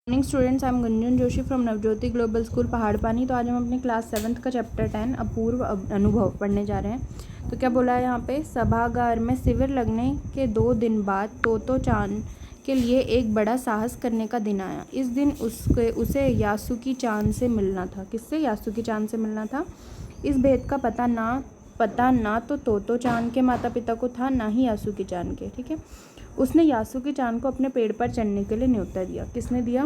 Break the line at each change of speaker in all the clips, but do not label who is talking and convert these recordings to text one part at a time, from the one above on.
Morning students, I am Gunjan Joshi from Navjyoti global school Paharpani. तो आज हम अपनी क्लास 7th का चैप्टर 10 अपूर्व अनुभव पढ़ने जा रहे हैं। तो क्या बोला है यहाँ पे, सभागार में शिविर लगने के 2 दिन बाद तोतो चान के लिए एक बड़ा साहस करने का दिन आया। इस दिन उसे यासुकी चान से मिलना था। किससे? यासुकी चान से मिलना था। इस भेद का पता ना तो तोतो चान के माता पिता को था, ना ही यासुकी चान के। ठीक है, उसने यासुकी चान को अपने पेड़ पर चढ़ने के लिए न्योता दिया। किसने दिया?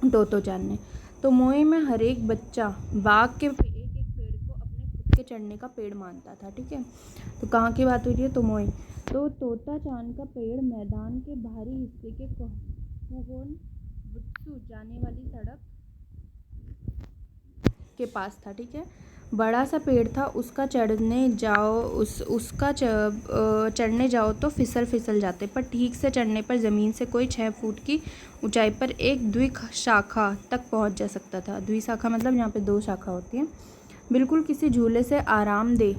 तोतो चान ने। तो मोए में हर एक बच्चा बाग के एक एक पेड़ को अपने खुद के चढ़ने का पेड़ मानता था। ठीक है, तो कहाँ की बात हो रही है? तो मोए। तो तोता चान का पेड़ मैदान के बाहरी हिस्से के कुहोन बुत्सु जाने वाली सड़क के पास था। ठीक है, बड़ा सा पेड़ था। उसका चढ़ने जाओ तो फिसल जाते, पर ठीक से चढ़ने पर ज़मीन से कोई 6 फुट की ऊंचाई पर एक द्विशाखा तक पहुंच जा सकता था। द्विशाखा मतलब यहाँ पे 2 शाखा होती हैं। बिल्कुल किसी झूले से आरामदेह।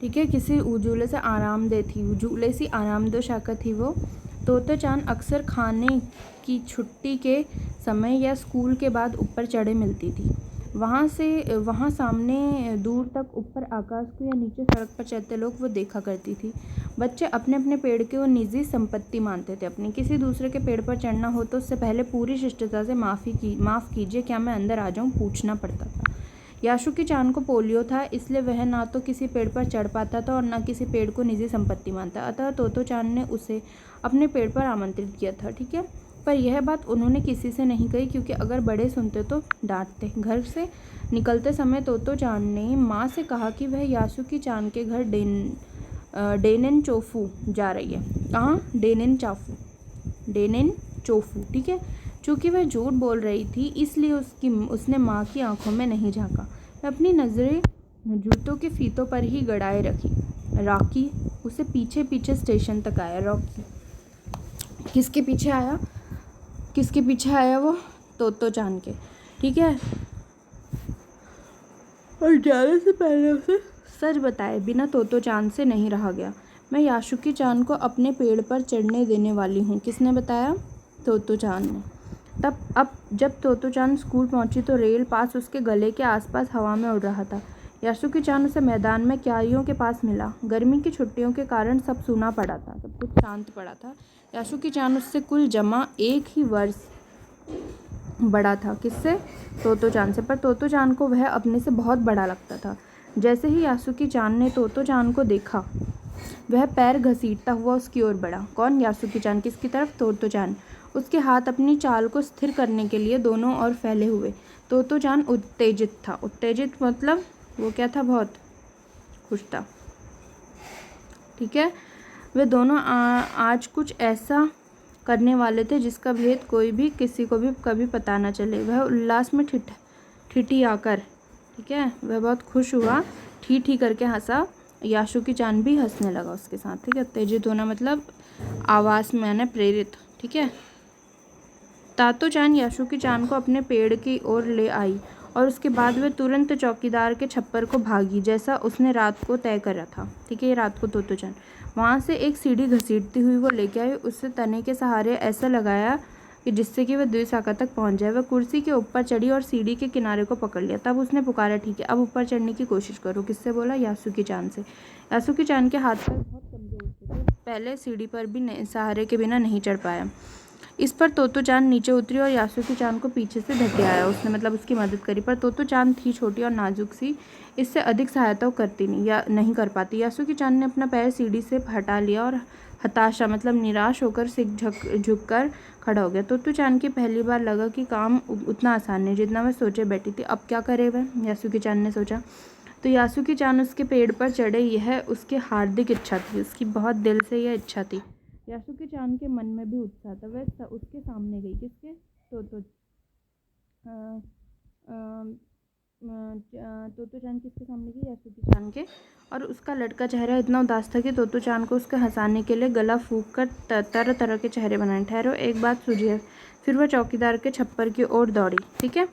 ठीक है, किसी झूले से आरामदेह थी, झूले सी आरामदेह शाखा थी वो। तोता चान अक्सर खाने की छुट्टी के समय या स्कूल के बाद ऊपर चढ़े मिलती थी। वहाँ सामने दूर तक ऊपर आकाश को या नीचे सड़क पर चलते लोग वो देखा करती थी। बच्चे अपने अपने पेड़ की वो निजी संपत्ति मानते थे अपनी। किसी दूसरे के पेड़ पर चढ़ना हो तो उससे पहले पूरी शिष्टता से माफ़ कीजिए, क्या मैं अंदर आ जाऊँ, पूछना पड़ता था। यासुकी चान को पोलियो था, इसलिए वह ना तो किसी पेड़ पर चढ़ पाता था और ना किसी पेड़ को निजी संपत्ति मानता। अतः तोतो चान ने उसे अपने पेड़ पर आमंत्रित किया था। ठीक है, पर यह बात उन्होंने किसी से नहीं कही, क्योंकि अगर बड़े सुनते तो डांटते। घर से निकलते समय तोतो चान ने माँ से कहा कि वह यासुकी चान के घर डेनेन चोफू जा रही है। कहाँ? डेनेन चोफू। ठीक है, चूँकि वह झूठ बोल रही थी, इसलिए उसने माँ की आंखों में नहीं झांका। वह अपनी नज़रें जूतों के फीतों पर ही गड़ाए रखी। रॉकी उसे पीछे पीछे स्टेशन तक आया। रॉकी किसके पीछे आया वो? तोतो चान के। ठीक है, और जाने से पहले उसे सच बताए बिना तोतो चान से नहीं रहा गया। मैं यासुकी चान को अपने पेड़ पर चढ़ने देने वाली हूँ। किसने बताया? तोतो चान ने। अब जब तोतो चान स्कूल पहुंची तो रेल पास उसके गले के आसपास हवा में उड़ रहा था। यासुकी चान उसे मैदान में क्यारियों के पास मिला। गर्मी की छुट्टियों के कारण सब सूना पड़ा था, सब कुछ शांत पड़ा था। यासुकी चान उससे कुल जमा 1 ही वर्ष बड़ा था। किससे? तोतो चान से। पर तोतो चान को वह अपने से बहुत बड़ा लगता था। जैसे ही यासुकी चान ने तोतो चान को देखा, वह पैर घसीटता हुआ उसकी ओर बढ़ा। कौन? यासुकी चान। किसकी तरफ? तोतो चान। उसके हाथ अपनी चाल को स्थिर करने के लिए दोनों ओर फैले हुए। तोतो चान उत्तेजित था। उत्तेजित मतलब वो क्या था? बहुत खुश था। ठीक है, वे दोनों आज कुछ ऐसा करने वाले थे जिसका भेद किसी को भी कभी पता न चले। वह उल्लास में ठिठियाकर, ठीक है, वह बहुत खुश हुआ,ठी करके हंसा। यासुकी चान भी हंसने लगा उसके साथ। ठीक है, उत्तेजित होना मतलब आवाज़ में आना, प्रेरित। ठीक है, तातो चान यासुकी चान को अपने पेड़ की ओर ले आई और उसके बाद वह तुरंत चौकीदार के छप्पर को भागी, जैसा उसने रात को तय करा था। ठीक है, ये रात को तोतो चान वहाँ से एक सीढ़ी घसीटती हुई वो लेके आई। उससे तने के सहारे ऐसा लगाया कि जिससे कि वह द्विशाखा तक पहुँच जाए। वह कुर्सी के ऊपर चढ़ी और सीढ़ी के किनारे को पकड़ लिया। तब उसने पुकारा, ठीक है, अब ऊपर चढ़ने की कोशिश करो। किससे बोला? यासुकी चान से। यासुकी चान के हाथ पैर बहुत कमजोर थे, पहले सीढ़ी पर भी सहारे के बिना नहीं चढ़ पाया। इस पर तोतो चान नीचे उतरी और यासुकी चान को पीछे से धके आया। उसने मतलब उसकी मदद करी, पर तोतो चान थी छोटी और नाजुक सी, इससे अधिक सहायता करती नहीं कर पाती। यासुकी चान ने अपना पैर सीढ़ी से हटा लिया और हताशा मतलब निराश होकर सिर झुक कर खड़ा हो गया। तोतो चान की पहली बार लगा कि काम उतना आसान नहीं जितना वह सोचे बैठी थी। अब क्या करे वह? यासुकी चान ने सोचा। तो यासुकी चान उसके पेड़ पर चढ़े, यह उसकी हार्दिक इच्छा थी, उसकी बहुत दिल से यह इच्छा थी। यासुकी चान के मन में भी उत्साह था। वह उसके सामने गई। किसके? तोतो चान किसके सामने गई? यासुकी चान के। और उसका लड़का चेहरा इतना उदास था कि तोतो चान को उसके हंसाने के लिए गला फूंक कर तरह तरह के चेहरे बनाए। ठहरो, एक बात सूझी है। फिर वह चौकीदार के छप्पर की ओर दौड़ी। ठीक है,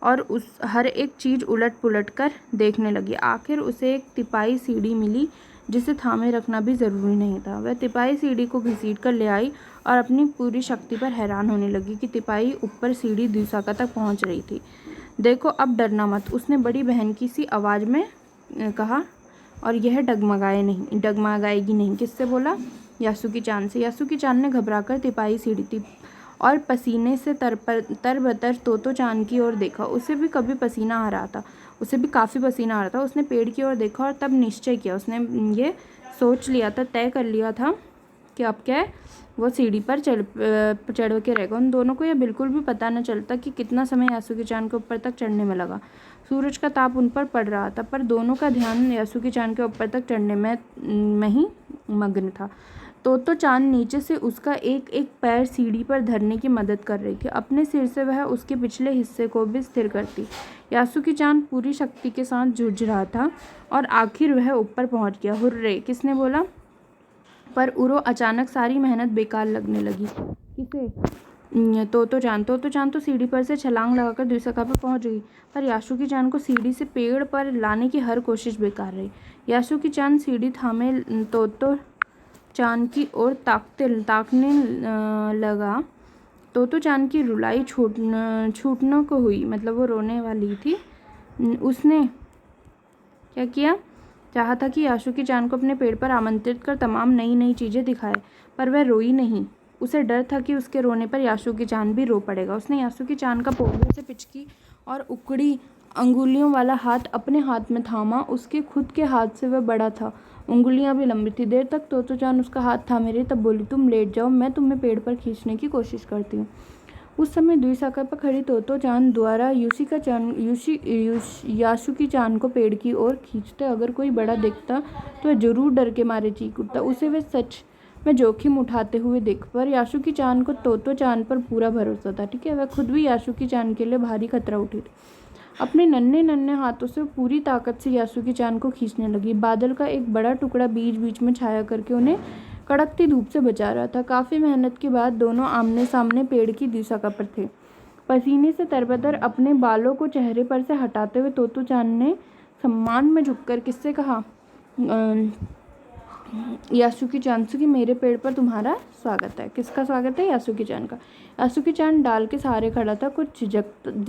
और उस हर एक चीज़ उलट पुलट कर देखने लगी। आखिर उसे एक तिपाई सीढ़ी मिली जिसे थामे रखना भी ज़रूरी नहीं था। वह तिपाही सीढ़ी को घसीट कर ले आई और अपनी पूरी शक्ति पर हैरान होने लगी कि तिपाही ऊपर सीढ़ी द्विशाखा तक पहुंच रही थी। देखो, अब डरना मत, उसने बड़ी बहन की सी आवाज़ में कहा, और यह डगमगाएगी नहीं। किससे बोला? यासुकी चान से। यासुकी चान ने घबराकर तिपाही सीढ़ी थी और पसीने से तरबतर तोतो चान की ओर देखा। उसे भी काफ़ी पसीना आ रहा था। उसने पेड़ की ओर देखा और तब निश्चय किया। उसने ये सोच लिया था, तय कर लिया था कि अब क्या है, वो सीढ़ी पर चढ़ के रहेगा। उन दोनों को यह बिल्कुल भी पता न चलता कि कितना समय यासुकी चान के ऊपर तक चढ़ने में लगा। सूरज का ताप उन पर पड़ रहा था, पर दोनों का ध्यान यासुकी चान के ऊपर तक चढ़ने में ही मग्न था। तोतो चान नीचे से उसका एक एक पैर सीढ़ी पर धरने की मदद कर रही थी। अपने सिर से वह उसके पिछले हिस्से को भी स्थिर करती। यासुकी चान पूरी शक्ति के साथ जूझ रहा था और आखिर वह ऊपर पहुंच गया। हुर्रे! किसने बोला? पर उरो अचानक सारी मेहनत बेकार लगने लगी। किसे? तोतो चान तो सीढ़ी पर से छलांग लगाकर द्विशाखा पर पहुंच गई, पर यासुकी चान को सीढ़ी से पेड़ पर लाने की हर कोशिश बेकार रही। यासुकी चान सीढ़ी थामे तोतो चान की ओर ताकने लगा। तोतो चान की रुलाई छूटने को हुई, मतलब वो रोने वाली थी। उसने क्या किया? चाहा था कि यासुकी चान को अपने पेड़ पर आमंत्रित कर तमाम नई नई चीज़ें दिखाए, पर वह रोई नहीं। उसे डर था कि उसके रोने पर यासुकी चान भी रो पड़ेगा। उसने यासुकी चान का पोलियो से पिचकी और उकड़ी अंगुलियों वाला हाथ अपने हाथ में थामा। उसके खुद के हाथ से वह बड़ा था, उंगलियां भी लंबी थी। देर तक तोतो चान उसका हाथ थामे रही, तब बोली, तुम लेट जाओ, मैं तुम्हें पेड़ पर खींचने की कोशिश करती हूँ। उस समय द्विशाखा पर खड़ी तोतो चान द्वारा यासुकी चान को पेड़ की ओर खींचते अगर कोई बड़ा दिखता तो वह जरूर डर के मारे चीख उठता। उसे वे सच में जोखिम उठाते हुए देख, पर यासुकी चान को तोतो चान पर पूरा भरोसा था। ठीक है, वह खुद भी यासुकी चान के लिए भारी खतरा उठी थी। अपने नन्हे नन्हे हाथों से पूरी ताकत से यासुकी चान को खींचने लगी। बादल का एक बड़ा टुकड़ा बीच बीच में छाया करके उन्हें कड़कती धूप से बचा रहा था। काफ़ी मेहनत के बाद दोनों आमने सामने पेड़ की द्विशाखा पर थे। पसीने से तरबतर अपने बालों को चेहरे पर से हटाते हुए तोतो चान ने सम्मान में झुककर किससे कहा? यासुकी चान से कि मेरे पेड़ पर तुम्हारा स्वागत है। किसका स्वागत है? यासुकी चान का। यासुकी चान डाल के सहारे खड़ा था, कुछ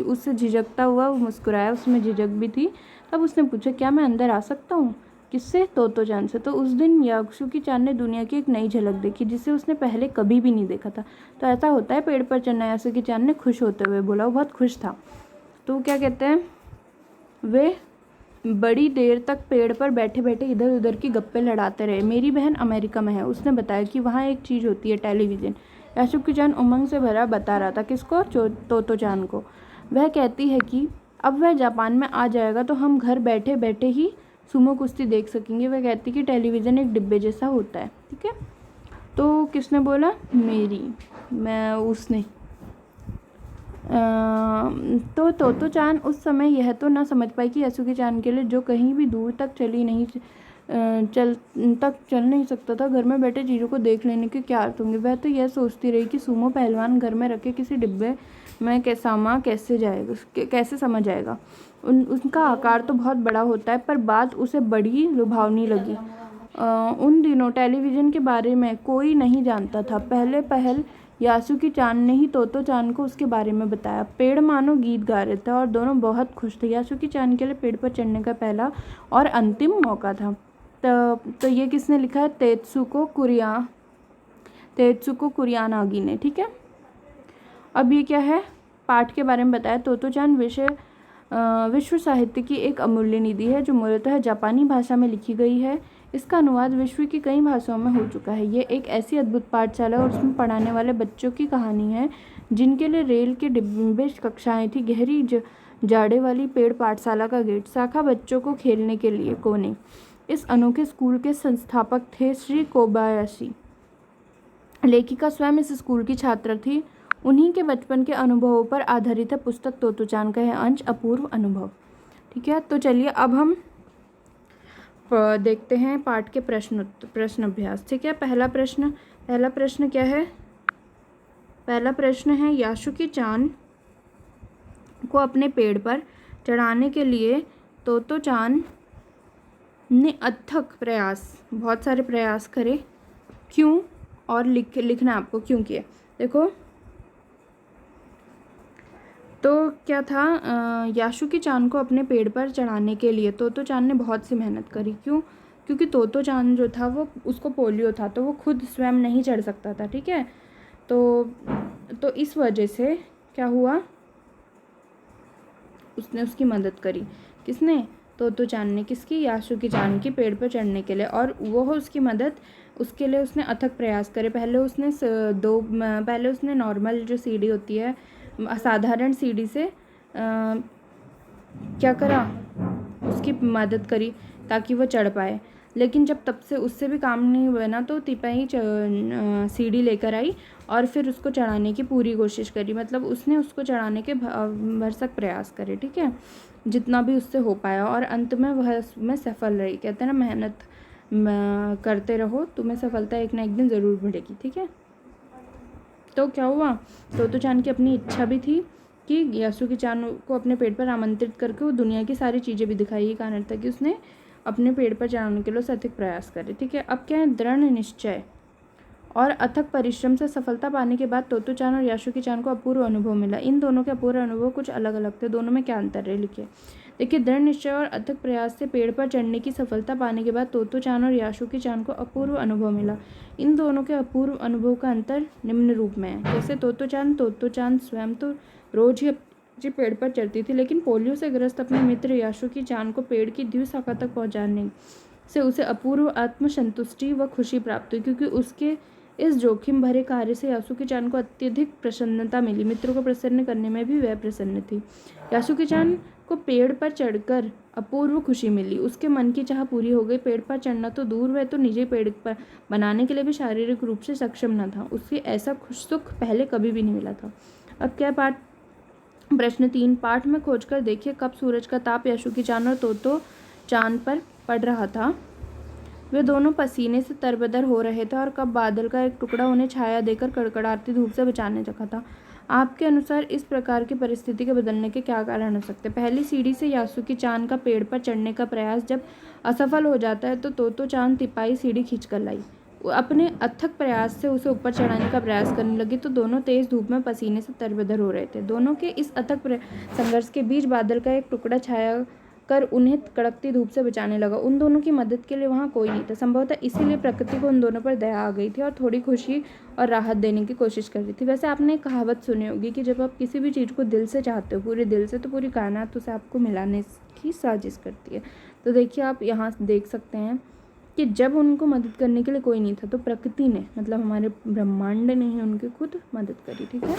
उससे झिझकता हुआ वो मुस्कुराया, उसमें झिझक भी थी। तब उसने पूछा, क्या मैं अंदर आ सकता हूँ? किससे? तोतो चान से। तो उस दिन यासुकी चान ने दुनिया की एक नई झलक देखी जिसे उसने पहले कभी भी नहीं देखा था। तो ऐसा होता है पेड़ पर चढ़ना? यासुकी चान ने खुश होते हुए बोला। वो बहुत खुश था। तो क्या कहते हैं, वे बड़ी देर तक पेड़ पर बैठे बैठे इधर उधर की गप्पे लड़ाते रहे। मेरी बहन अमेरिका में है, उसने बताया कि वहाँ एक चीज़ होती है, टेलीविज़न। यासुकी चान उमंग से भरा बता रहा था। किसको? तोतो चान को। वह कहती है कि अब वह जापान में आ जाएगा तो हम घर बैठे बैठे ही सुमो कुश्ती देख सकेंगे। वह कहती कि टेलीविज़न एक डिब्बे जैसा होता है। ठीक है, तो किसने बोला? उसने। तो तोतो चान उस समय यह तो ना समझ पाई कि यासुकी चान के लिए जो कहीं भी दूर तक चल नहीं सकता था, घर में बैठे चीज़ों को देख लेने के क्या अर्थ होंगे। वह तो यह सोचती रही कि सुमो पहलवान घर में रखे किसी डिब्बे में कैसे समझ आएगा। उनका आकार तो बहुत बड़ा होता है, पर बात उसे बड़ी लुभावनी लगी। उन दिनों टेलीविज़न के बारे में कोई नहीं जानता था। पहल यासुकी चान ने ही तोतो चान को उसके बारे में बताया। पेड़ मानो गीत गा रहे थे और दोनों बहुत खुश थे। यासुकी चान के लिए पेड़ पर चढ़ने का पहला और अंतिम मौका था। तो ये किसने लिखा है? तेत्सुको कुरियानागी ने। ठीक है, अब ये क्या है, पाठ के बारे में बताया। तोतो चान विश्व साहित्य की एक अमूल्य निधि है जो मूलतः जापानी भाषा में लिखी गई है। इसका अनुवाद विश्व की कई भाषाओं में हो चुका है। ये एक ऐसी अद्भुत पाठशाला और उसमें पढ़ाने वाले बच्चों की कहानी है जिनके लिए रेल के डिब्बे कक्षाएं थी। गहरी जाड़े वाली पेड़ पाठशाला का गेट, शाखा बच्चों को खेलने के लिए कोने। इस अनोखे स्कूल के संस्थापक थे श्री कोबायाशी। लेखिका स्वयं इस स्कूल की छात्रा थी। उन्हीं के बचपन के अनुभवों पर आधारित है पुस्तक तोतो चान का है अंश अपूर्व अनुभव। ठीक है, तो चलिए अब हम देखते हैं पाठ के प्रश्न अभ्यास। ठीक है, पहला प्रश्न क्या है? पहला प्रश्न है, यासुकी चान को अपने पेड़ पर चढ़ाने के लिए तोतो चान ने अथक प्रयास, बहुत सारे प्रयास करे। क्यों? और लिखना आपको क्यों किया। देखो तो क्या था, यासुकी चान को अपने पेड़ पर चढ़ाने के लिए तोतो चान ने बहुत सी मेहनत करी। क्यों? क्योंकि तोतो चान जो था वो, उसको पोलियो था, तो वो खुद स्वयं नहीं चढ़ सकता था। ठीक है, तो इस वजह से क्या हुआ, उसने उसकी मदद करी। किसने? तोतो चान ने। किसकी? यासुकी चान की पेड़ पर चढ़ने के लिए। और वो उसकी मदद, उसके लिए उसने अथक प्रयास करे। पहले उसने नॉर्मल जो सीढ़ी होती है, साधारण सीढ़ी से क्या करा, उसकी मदद करी ताकि वो चढ़ पाए। लेकिन जब तब से उससे भी काम नहीं बना तो तिपाही सीढ़ी लेकर आई और फिर उसको चढ़ाने की पूरी कोशिश करी। मतलब उसने उसको चढ़ाने के भरसक प्रयास करे। ठीक है, जितना भी उससे हो पाया, और अंत में वह उसमें सफल रही। कहते हैं ना, मेहनत करते रहो, तुम्हें सफलता एक ना एक दिन ज़रूर मिलेगी। ठीक है, तो क्या हुआ, तोतो चान की अपनी इच्छा भी थी कि यासुकी चान को अपने पेड़ पर आमंत्रित करके वो दुनिया की सारी चीज़ें भी दिखाई। ये कारण था कि उसने अपने पेड़ पर चढ़ाने के लिए सतत प्रयास करे। ठीक है, अब क्या है, दृढ़ निश्चय और अथक परिश्रम से सफलता पाने के बाद तोतो चान और यासुकी चान को अपूर्व अनुभव मिला। इन दोनों के अपूर्व अनुभव कुछ अलग अलग थे। दोनों में क्या अंतर है, लिखिए। देखिए, दृढ़ निश्चय और अथक प्रयास से पेड़ पर चढ़ने की सफलता पाने के बाद तोतो चान और यासुकी चान को अपूर्व अनुभव मिला। इन दोनों के अपूर्व अनुभव का अंतर निम्न रूप में है। जैसे तोतो चान स्वयं तो रोज ही जी पेड़ पर चढ़ती थी, लेकिन पोलियो से ग्रस्त अपने मित्र यासुकी चान को पेड़ की द्वि शाखा तक पहुंचाने से उसे अपूर्व आत्मसंतुष्टि व खुशी प्राप्त हुई, क्योंकि उसके इस जोखिम भरे कार्य से यासुकी चान को अत्यधिक प्रसन्नता मिली। मित्रों को प्रसन्न करने में भी वह प्रसन्न थी। यासुकी चान को पेड़ पर चढ़कर अपूर्व खुशी मिली। उसके मन की चाह पूरी हो गई। पेड़ पर चढ़ना तो दूर, वह तो निजी पेड़ पर बनाने के लिए भी शारीरिक रूप से सक्षम न था। उसे ऐसा खुश सुख पहले कभी भी नहीं मिला था। अब क्या पाठ, प्रश्न 3, पाठ में खोजकर देखिए कब सूरज का ताप यासुकी चान और तोतो चान पर पड़ रहा था। वे दोनों पसीने से तरबतर हो रहे थे और कब बादल का एक टुकड़ा उन्हें छाया देकर कड़कड़ाती धूप से बचाने लगा था। आपके अनुसार इस प्रकार की परिस्थिति के बदलने के क्या कारण हो सकते हैं? पहली सीढ़ी से यासुकी चान का पेड़ पर चढ़ने का प्रयास जब असफल हो जाता है तो तोतो चान तिपाही सीढ़ी खींचकर लाई। वो अपने अथक प्रयास से उसे ऊपर चढ़ाने का प्रयास करने लगी तो दोनों तेज धूप में पसीने से तरबतर हो रहे थे। दोनों के इस अथक संघर्ष के बीच बादल का एक टुकड़ा छाया कर उन्हें कड़कती धूप से बचाने लगा। उन दोनों की मदद के लिए वहाँ कोई नहीं था। संभवतः इसीलिए प्रकृति को उन दोनों पर दया आ गई थी और थोड़ी खुशी और राहत देने की कोशिश कर रही थी। वैसे आपने एक कहावत सुनी होगी कि जब आप किसी भी चीज़ को दिल से चाहते हो, पूरे दिल से, तो पूरी कायनात उसे आपको मिलाने की साजिश करती है। तो देखिए, आप यहाँ देख सकते हैं कि जब उनको मदद करने के लिए कोई नहीं था तो प्रकृति ने, मतलब हमारे ब्रह्मांड ने ही उनकी खुद मदद करी। ठीक है,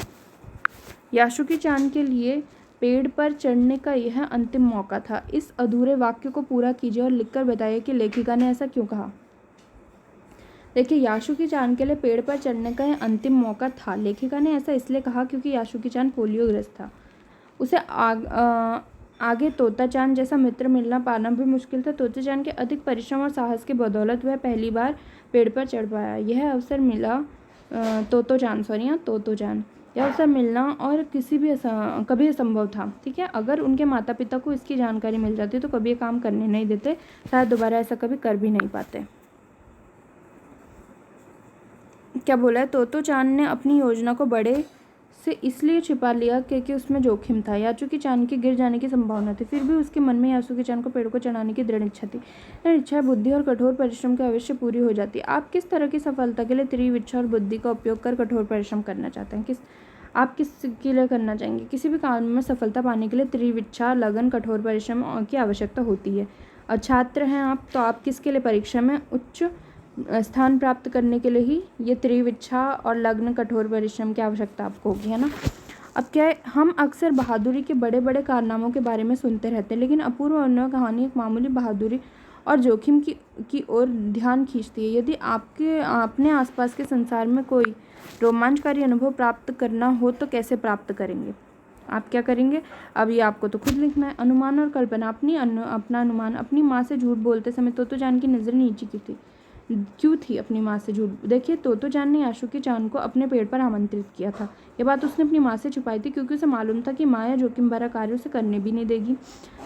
यासुकी चान के लिए पेड़ पर चढ़ने का यह अंतिम मौका था। इस अधूरे वाक्य को पूरा कीजिए और लिखकर बताइए कि लेखिका ने ऐसा क्यों कहा। देखिए, यासुकी चान के लिए पेड़ पर चढ़ने का यह अंतिम मौका था। लेखिका ने ऐसा इसलिए कहा क्योंकि यासुकी चान पोलियोग्रस्त था। उसे आगे तोता चान जैसा मित्र मिलना पाना भी मुश्किल था। तोता चान के अधिक परिश्रम और साहस की बदौलत वह पहली बार पेड़ पर चढ़ पाया। यह अवसर मिला तोतो चान, यह अवसर मिलना और कभी असंभव था। ठीक है, अगर उनके माता पिता को इसकी जानकारी मिल जाती तो कभी ये काम करने नहीं देते, शायद दोबारा ऐसा कभी कर भी नहीं पाते। क्या बोला है, तोतो चान ने अपनी योजना को बड़े से इसलिए छिपा लिया क्योंकि उसमें जोखिम था। यासुकी चान के गिर जाने की संभावना थी। फिर भी उसके मन में यासुकी चान को पेड़ को चढ़ाने की दृढ़ इच्छा थी। यह इच्छा बुद्धि और कठोर परिश्रम के अवश्य पूरी हो जाती। आप किस तरह की सफलता के लिए तीव्र इच्छा और बुद्धि का उपयोग कर कठोर परिश्रम करना चाहते हैं? आप किसके लिए करना चाहेंगे? किसी भी काम में सफलता पाने के लिए तीव्र इच्छा, लगन, कठोर परिश्रम की आवश्यकता होती है। और छात्र हैं आप, तो आप किसके लिए परीक्षा में उच्च स्थान प्राप्त करने के लिए ही ये तीव्र इच्छा और लगन, कठोर परिश्रम की आवश्यकता आपको होगी, है ना। अब क्या है, हम अक्सर बहादुरी के बड़े बड़े कारनामों के बारे में सुनते रहते हैं, लेकिन अपूर्व अनुभव कहानी एक मामूली बहादुरी और जोखिम की ओर ध्यान खींचती है। यदि अपने आसपास के संसार में कोई रोमांचकारी अनुभव प्राप्त करना हो तो कैसे प्राप्त करेंगे? आप क्या करेंगे? अब ये आपको तो खुद लिखना है। अनुमान और कल्पना। अपना अनुमान, अपनी माँ से झूठ बोलते समय तोतो चान की नज़रें नीचे की थी। क्यों थी अपनी माँ से झूठ? देखिए, तोतो जान ने यासुकी चान को अपने पेड़ पर आमंत्रित किया था। ये बात उसने अपनी माँ से छुपाई थी क्योंकि उसे मालूम था कि माँ यह जोखिम भरा कार्य उसे करने भी नहीं देगी।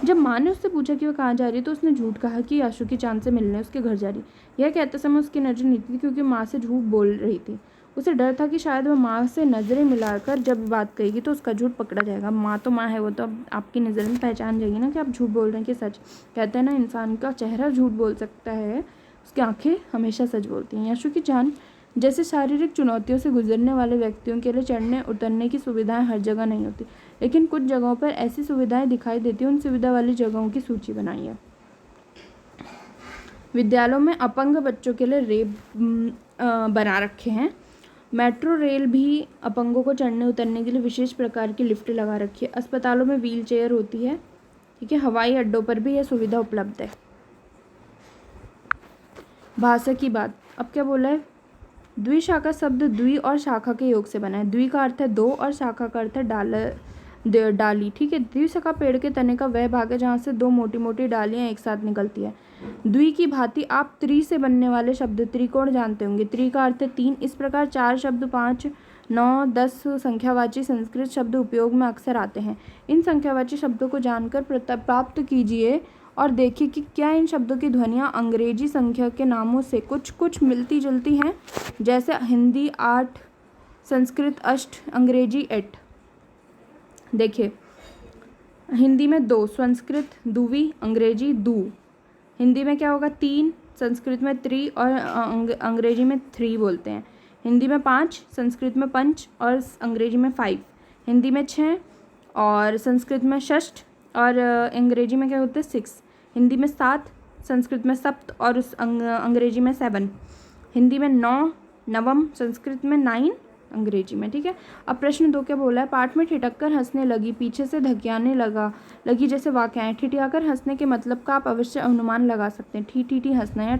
जब माँ ने उससे पूछा कि वह कहाँ जा रही है तो उसने झूठ कहा कि यासुकी चान से मिलने उसके घर जा रही। यह कहते समय उसकी नज़र नीची थी क्योंकि माँ से झूठ बोल रही थी। उसे डर था कि शायद वह माँ से नज़रें मिलाकर जब बात कहेगी तो उसका झूठ पकड़ा जाएगा। माँ तो माँ है, वो तो अब आपकी नज़र में पहचान जाएगी ना कि आप झूठ बोल रहे हैं कि सच। कहते हैं ना, इंसान का चेहरा झूठ बोल सकता है, उसकी आंखें हमेशा सच बोलती हैं। यासुकी चान जैसे शारीरिक चुनौतियों से गुजरने वाले व्यक्तियों के लिए चढ़ने उतरने की सुविधाएं हर जगह नहीं होती, लेकिन कुछ जगहों पर ऐसी सुविधाएं दिखाई देती हैं। उन सुविधा वाली जगहों की सूची बनाई है। विद्यालयों में अपंग बच्चों के लिए रेल बना रखे हैं। मेट्रो रेल भी अपंगों को चढ़ने उतरने के लिए विशेष प्रकार की लिफ्ट लगा रखी है। अस्पतालों में व्हील चेयर होती है। ठीक है, हवाई अड्डों पर भी यह सुविधा उपलब्ध है। भाषा की बात, अब क्या बोला है? द्विशाखा शब्द द्वि और शाखा के योग से बना है। द्वि का अर्थ है दो और शाखा का अर्थ है डाली। ठीक है, द्विशाखा पेड़ के तने का वह भाग है जहाँ से दो मोटी मोटी डालियाँ एक साथ निकलती है। द्वि की भांति आप त्रि से बनने वाले शब्द त्रिकोण जानते होंगे। त्रि का अर्थ है तीन। इस प्रकार 4 शब्द 5, 9, 10 संख्यावाची संस्कृत शब्द उपयोग में अक्सर आते हैं। इन संख्यावाची शब्दों को जानकर प्राप्त कीजिए और देखिए कि क्या इन शब्दों की ध्वनियाँ अंग्रेजी संख्या के नामों से कुछ कुछ मिलती जुलती हैं। जैसे हिंदी 8, संस्कृत 8, अंग्रेजी 8। देखिए, हिंदी में 2, संस्कृत दुवी, अंग्रेजी दू। हिंदी में क्या होगा? 3, संस्कृत में 3 और अंग्रेजी में 3 बोलते हैं। हिंदी में 5, संस्कृत में पंच और अंग्रेजी में 5। हिंदी में 6 और संस्कृत में षष्ठ और अंग्रेजी में क्या होता है? 6। हिंदी में 7, संस्कृत में सप्त और अंग्रेजी में 7। हिंदी में 9, नवम, संस्कृत में 9, अंग्रेजी में। ठीक है, अब प्रश्न 2 क्या बोला है? पाठ में ठिठक कर हंसने लगी, पीछे से धकियाने लगी जैसे वाक्यांश। ठिठियाकर हंसने के मतलब का आप अवश्य अनुमान लगा सकते हैं। ठी ठी ठी हंसना या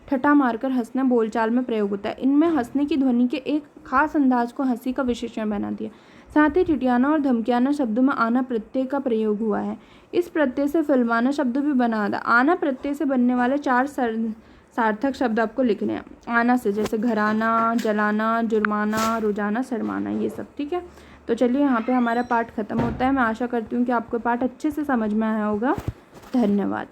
ठट्ठा मारकर हंसना बोलचाल में प्रयोग होता है। इनमें हंसने की ध्वनि के एक खास अंदाज को हंसी का विशेषण बना दिया। साथ ही ठिठियाना और धमकियाना शब्दों में आना प्रत्यय का प्रयोग हुआ है। इस प्रत्यय से फिल्माना शब्द भी बना था। आना प्रत्यय से बनने वाले 4 सार्थक शब्द आपको लिखने हैं। आना से जैसे घराना, जलाना, जुर्माना, रोजाना, शर्माना, ये सब। ठीक है, तो चलिए यहाँ पे हमारा पाठ खत्म होता है। मैं आशा करती हूँ कि आपको पाठ अच्छे से समझ में आया होगा। धन्यवाद।